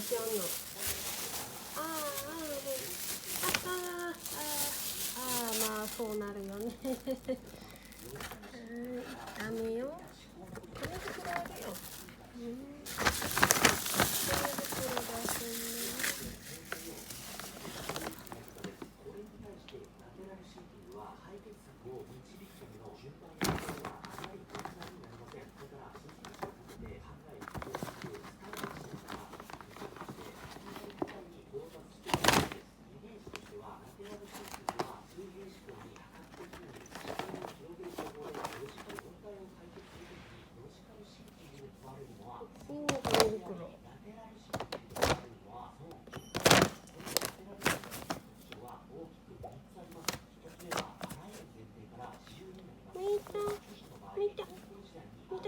しよんの。まあそうなるよね。ダメよ。紙袋あるよ。紙袋出すね。紙袋。みーちゃん楽しい。みーち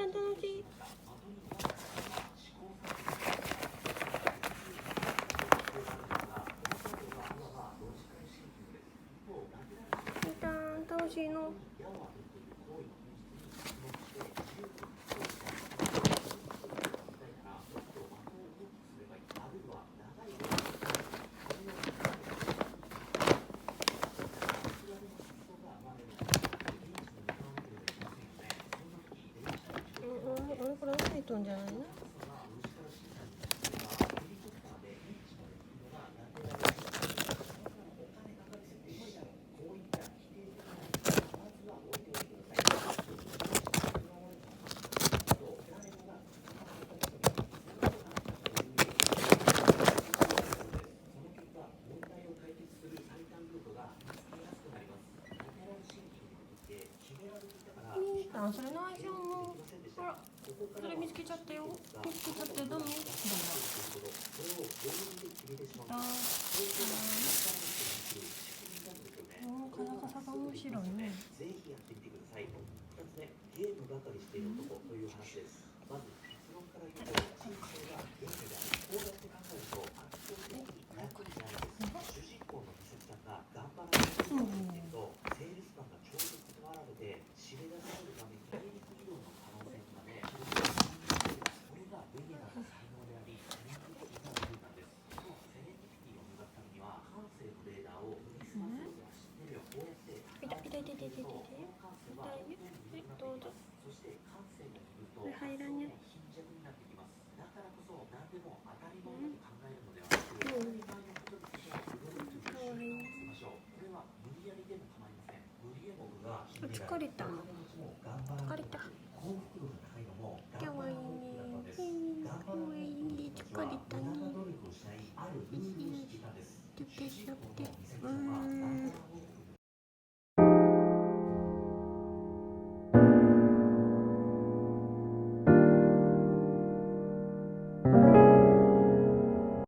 ゃん楽しいの。これ入っとんじゃないの？それないじゃん。ほら、それ見つけちゃったよ。見つけちゃってダメ。どうだ。カサカサが面白いね。ぜひやってみてください。2つ目、ゲームばかりしている男という話です。まず結論から言うと、人生がゲームである。こうやって考えると圧倒的に楽になるんです。主人公の美咲さんが頑張らないと言っていると、セールスマンが超絶断られて締め出されるために大陸移動の可能性までこれがルミナの才能であり、セレンディピティの部分なんです。このセレンディピティを磨くためには感性のレーダーを研ぎ澄ませることが知ってるよ。こうやってどうぞ。そして感性が鈍ると発想も貧弱になってきます。だからこそ何でも当たり前だと考えるのではなく、当たり前のことに動くという習慣をつけましょう。これは無理やりでも構いません。無理やり僕が疲れた。